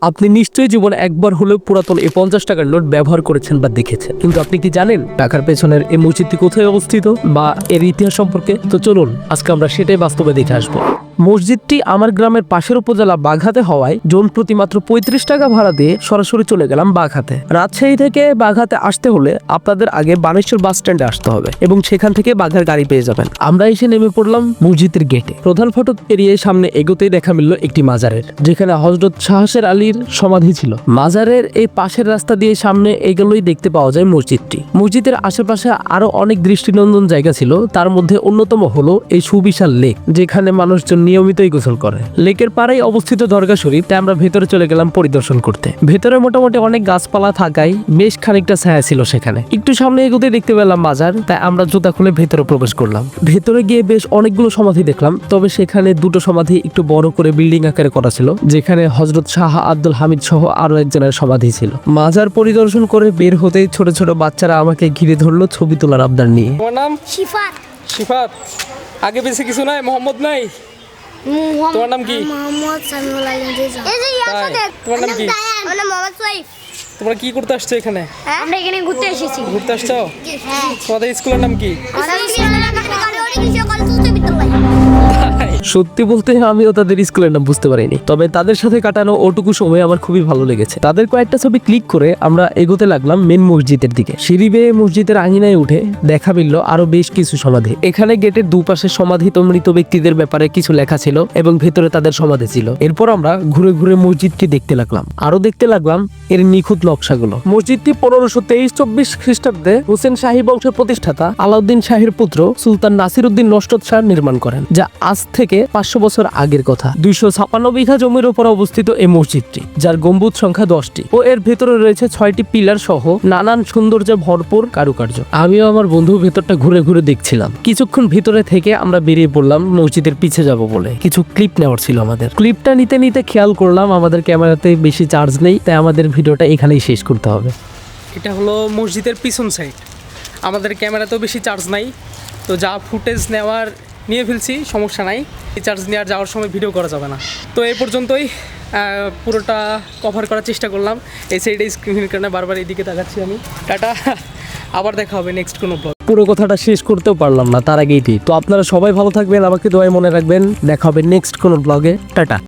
আপনি নিশ্চয়ই জীবনে একবার হলেও পুরাতন এই 50 টাকার নোট ব্যবহার করেছেন বা দেখেছেন, কিন্তু আপনি কি জানেন টাকার পেছনের এই মসজিদটি কোথায় অবস্থিত বা এর ইতিহাস সম্পর্কে? তো চলুন আজকে আমরা সেটাই বাস্তবে দেখে আসবো। মসজিদটি আমার গ্রামের পাশের উপজেলা বাঘাতে হওয়ায় জন প্রতি মাত্র 35 টাকা ভাড়া দিয়ে সরাসরি চলে গেলাম বাঘাতে। রাজশাহী থেকে বাঘাতে আসতে হলে আপনাদের আগে বানেশ্বর বাস স্ট্যান্ডে আসতে হবে এবং সেখান থেকে বাঘার গাড়ি পেয়ে যাবেন। আমরা এসে নেমে পড়লাম মসজিদের গেটে। প্রধান ফটক পেরিয়ে সামনে এগোতেই দেখা মিলল একটি মাজারের, যেখানে হযরত শাহের আলীর সমাধি ছিল। মাজারের এই পাশের রাস্তা দিয়ে সামনে এগোলেই দেখতে পাওয়া যায় মসজিদটি। মসজিদের আশেপাশে আরো অনেক দৃষ্টিনন্দন জায়গা ছিল, তার মধ্যে অন্যতম হলো এই সুবিশাল লেক, যেখানে মানুষজন নিয়মিতই গোসল করে। লেকের পাড়েই অবস্থিত দরগা শরীফ, তাই আমরা ভেতরে চলে গেলাম পরিদর্শন করতে। ভেতরে মোটামুটি অনেক গাছপালা থাকায় বেশ খানিকটা ছায়া ছিল সেখানে। একটু সামনে এগোতে দেখতে পেলাম মাজার, তাই আমরা জুতা খুলে ভেতরে প্রবেশ করলাম। ভেতরে গিয়ে বেশ অনেকগুলো সমাধি দেখলাম, তবে সেখানে দুটো সমাধি একটু বড় করে বিল্ডিং আকারে করা ছিল, যেখানে হযরত শাহ আব্দুল হামিদ সহ আরো একজনের সমাধি ছিল। মাজার পরিদর্শন করে বের হতেই ছোট ছোট বাচ্চারা আমাকে ঘিরে ধরলো ছবি তোলার আবদার নিয়ে। তোমার নাম? শিফাত। শিফাত। আগে বেশি কিছু নাই, মোহাম্মদ নাই? তোমার নাম কি? মোহাম্মদ সামিউল আলম রেজা। এই যে ইয়ার তাই? সাথে তোমার নাম কি? আমার নাম মোহাম্মদ সোহাইব। তোমরা কি করতে আসছো এখানে? আমরা এখানে ঘুরতে এসেছি। ঘুরতে আসছো? হ্যাঁ। তোমাদের স্কুলের নাম কি? সত্যি বলতে আমিও তাদের স্কুলের নাম বুঝতে পারিনি, তবে তাদের সাথে কাটানো ওটুকু সময় আমার খুবই ভালো লেগেছে। তাদের কয়েকটা ছবি ক্লিক করে আমরা এগোতে লাগলাম মেন মসজিদের দিকে। সিঁড়ি বেয়ে মসজিদের আঙিনায় উঠে দেখা মিলল আরো বেশ কিছু সমাধি। এখানে গেটের দুপাশে সমাধিত মৃত ব্যক্তিদের ব্যাপারে কিছু লেখা ছিল এবং ভেতরে তাদের সমাধি ছিল। এরপর আমরা ঘুরে ঘুরে মসজিদটি দেখতে লাগলাম, আরো দেখতে লাগলাম এর নিখুঁত নকশাগুলো। মসজিদটি 1523-24 খ্রিস্টাব্দে হুসেন শাহী বংশের প্রতিষ্ঠাতা আলাউদ্দিন শাহের পুত্র সুলতান নাসিরউদ্দিন নশরত শাহ নির্মাণ করেন, যা আজ থেকে 500 বছর আগের কথা। 256 বিঘা জমির উপর অবস্থিত এই মসজিদটি, যার গম্বুজ সংখ্যা 10টি ও এর ভেতরে রয়েছে 6টি পিলার সহ নানান সৌন্দর্যে ভরপুর কারুকার্য। আমিও আমার বন্ধু ভেতরটা ঘুরে ঘুরে দেখছিলাম। কিছুক্ষণ ভিতরে থেকে আমরা বেরিয়ে পড়লাম মসজিদের পিছে যাব বলে। কিছু ক্লিপ নেওয়ার ছিল আমাদের। ক্লিপটা নিতে নিতে খেয়াল করলাম আমাদের ক্যামেরাতে বেশি চার্জ নেই, তাই আমাদের ভিডিওটা এখানেই শেষ করতে হবে। এটা হলো মসজিদের পিছন সাইড। আমাদের ক্যামেরাতেও বেশি চার্জ নাই, তো যা ফুটেজ নেওয়ার নিয়ে ফেলছি, সমস্যা নাই। এই চার্জ নেওয়ার যাওয়ার সময় ভিডিও করা যাবে না। তো এই পর্যন্তই পুরোটা কভার করার চেষ্টা করলাম। এই সাইডে স্ক্রিনের কারণে বারবার এইদিকে তাকাচ্ছি আমি। টাটা, আবার দেখা হবে নেক্সট কোনো ব্লগ। পুরো কথাটা শেষ করতেও পারলাম না তার আগেই। তো আপনারা সবাই ভালো থাকবেন, আমাকে দোয়ায় মনে রাখবেন। দেখা হবে নেক্সট কোনো ব্লগে। টাটা।